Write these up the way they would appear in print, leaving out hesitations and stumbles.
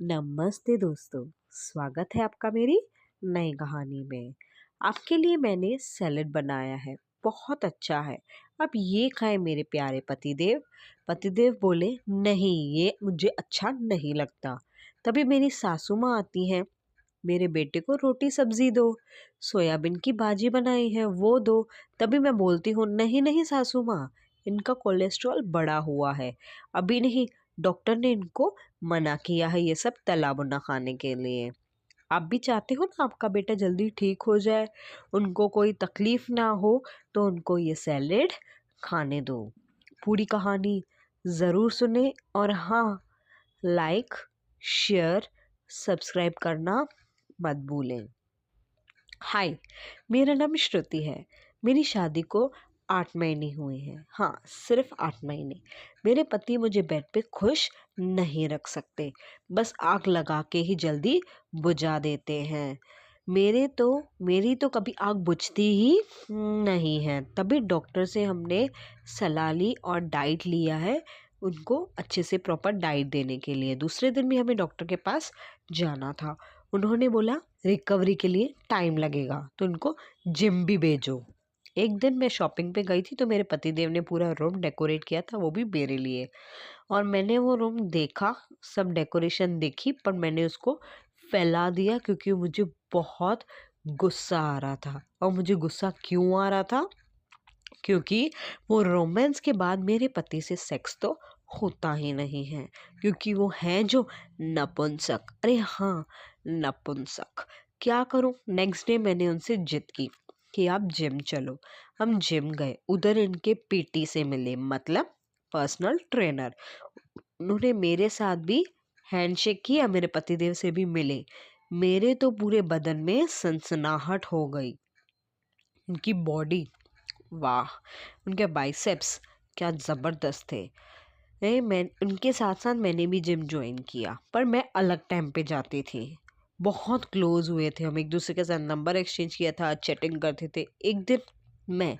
नमस्ते दोस्तों, स्वागत है आपका मेरी नई कहानी में। आपके लिए मैंने सैलेड बनाया है, बहुत अच्छा है। अब ये खाएं मेरे प्यारे पतिदेव। पतिदेव बोले, नहीं ये मुझे अच्छा नहीं लगता। तभी मेरी सासू माँ आती हैं, मेरे बेटे को रोटी सब्जी दो, सोयाबीन की भाजी बनाई है वो दो। तभी मैं बोलती हूँ, नहीं नहीं सासू माँ, इनका कोलेस्ट्रॉल बढ़ा हुआ है, अभी नहीं। डॉक्टर ने इनको मना किया है ये सब तला भुना खाने के लिए। आप भी चाहते हो ना आपका बेटा जल्दी ठीक हो जाए, उनको कोई तकलीफ ना हो, तो उनको ये सैलेड खाने दो। पूरी कहानी ज़रूर सुने और हाँ, लाइक, शेयर, सब्सक्राइब करना मत भूलें। हाय, मेरा नाम श्रुति है। मेरी शादी को 8 महीने हुए हैं। हाँ, सिर्फ 8 महीने। मेरे पति मुझे बेड पे खुश नहीं रख सकते, बस आग लगा के ही जल्दी बुझा देते हैं। मेरी तो कभी आग बुझती ही नहीं है। तभी डॉक्टर से हमने सलाह ली और डाइट लिया है, उनको अच्छे से प्रॉपर डाइट देने के लिए। दूसरे दिन भी हमें डॉक्टर के पास जाना था। उन्होंने बोला रिकवरी के लिए टाइम लगेगा, तो उनको जिम भी भेजो। एक दिन मैं शॉपिंग पे गई थी, तो मेरे पतिदेव ने पूरा रूम डेकोरेट किया था, वो भी मेरे लिए। और मैंने वो रूम देखा, सब डेकोरेशन देखी, पर मैंने उसको फैला दिया क्योंकि मुझे बहुत गुस्सा आ रहा था। और मुझे गुस्सा क्यों आ रहा था? क्योंकि वो रोमांस के बाद मेरे पति से सेक्स तो होता ही नहीं है, क्योंकि वो हैं जो नपुंसक। अरे हाँ, नपुंसक। क्या करूं? नेक्स्ट डे मैंने उनसे जिद की कि आप जिम चलो। हम जिम गए, उधर इनके पीटी से मिले, मतलब पर्सनल ट्रेनर। उन्होंने मेरे साथ भी हैंडशेक किया, मेरे पतिदेव से भी मिले। मेरे तो पूरे बदन में सनसनाहट हो गई। उनकी बॉडी, वाह, उनके बाइसेप्स क्या ज़बरदस्त थे। मैं उनके साथ साथ मैंने भी जिम ज्वाइन किया, पर मैं अलग टाइम पे जाती थी। बहुत क्लोज हुए थे हम, एक दूसरे के साथ नंबर एक्सचेंज किया था, चैटिंग करते थे। एक दिन मैं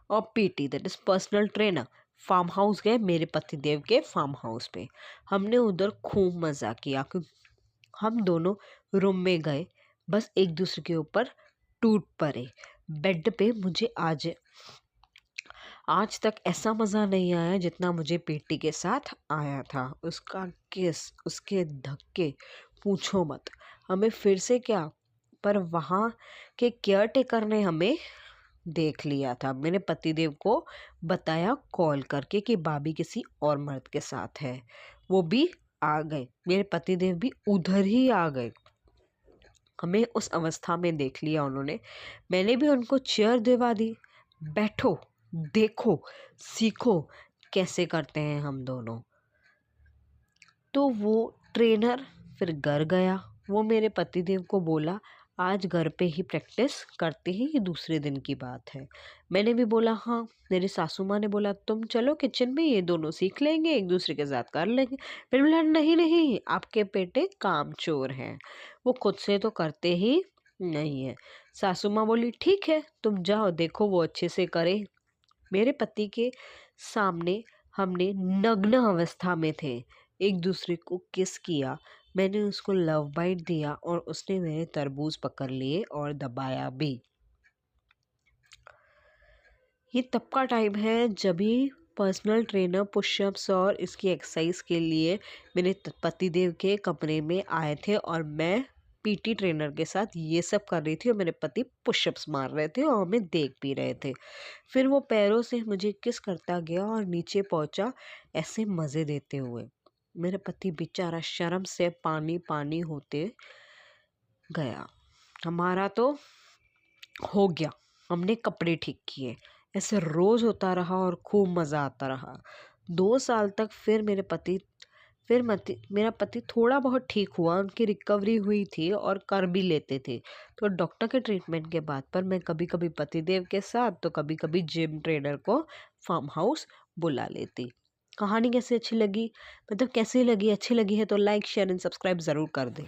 और PT, that is personal trainer, farm house गए, मेरे पतिदेव के फार्म हाउस पे। हमने उधर खूब मज़ा किया, क्योंकि हम दोनों रूम में गए, बस एक दूसरे के ऊपर टूट पड़े। बेड पे मुझे आज तक ऐसा मज़ा नहीं आया जितना मुझे पीटी के साथ आया था। उसका किस, उसके धक्के, पूछो मत। हमें फिर से क्या, पर वहाँ के केयर टेकर ने हमें देख लिया था। मेरे पतिदेव को बताया कॉल करके कि भाभी किसी और मर्द के साथ है। वो भी आ गए, मेरे पतिदेव भी उधर ही आ गए। हमें उस अवस्था में देख लिया उन्होंने। मैंने भी उनको चेयर दिलवा दी, बैठो, देखो, सीखो कैसे करते हैं हम दोनों। तो वो ट्रेनर फिर घर गया। वो मेरे पतिदेव को बोला, आज घर पे ही प्रैक्टिस करते हैं, ये दूसरे दिन की बात है। मैंने भी बोला हाँ। मेरी सासू माँ ने बोला, तुम चलो किचन में, ये दोनों सीख लेंगे, एक दूसरे के साथ कर लेंगे। मैंने बोला नहीं नहीं, आपके बेटे कामचोर हैं, वो खुद से तो करते ही नहीं है। सासू माँ बोली, ठीक है, तुम जाओ, देखो वो अच्छे से करे। मेरे पति के सामने हमने नग्न अवस्था में थे, एक दूसरे को किस किया। मैंने उसको लव बाइट दिया और उसने मेरे तरबूज पकड़ लिए और दबाया भी। ये तब का टाइम है जब भी पर्सनल ट्रेनर पुशअप्स और इसकी एक्सरसाइज के लिए मेरे पतिदेव के कमरे में आए थे, और मैं पीटी ट्रेनर के साथ ये सब कर रही थी और मेरे पति पुशअप्स मार रहे थे और हमें देख भी रहे थे। फिर वो पैरों से मुझे किस करता गया और नीचे पहुंचा, ऐसे मज़े देते हुए। मेरा पति बेचारा शर्म से पानी पानी होते गया। हमारा तो हो गया, हमने कपड़े ठीक किए। ऐसे रोज होता रहा और खूब मज़ा आता रहा 2 साल तक। मेरा पति थोड़ा बहुत ठीक हुआ, उनकी रिकवरी हुई थी और कर भी लेते थे। तो डॉक्टर के ट्रीटमेंट के बाद पर मैं कभी कभी पतिदेव के साथ, तो कभी कभी जिम ट्रेनर को फार्म हाउस बुला लेती। कहानी कैसी अच्छी लगी, मतलब कैसी लगी? अच्छी लगी है तो लाइक, शेयर एंड सब्सक्राइब ज़रूर कर दें।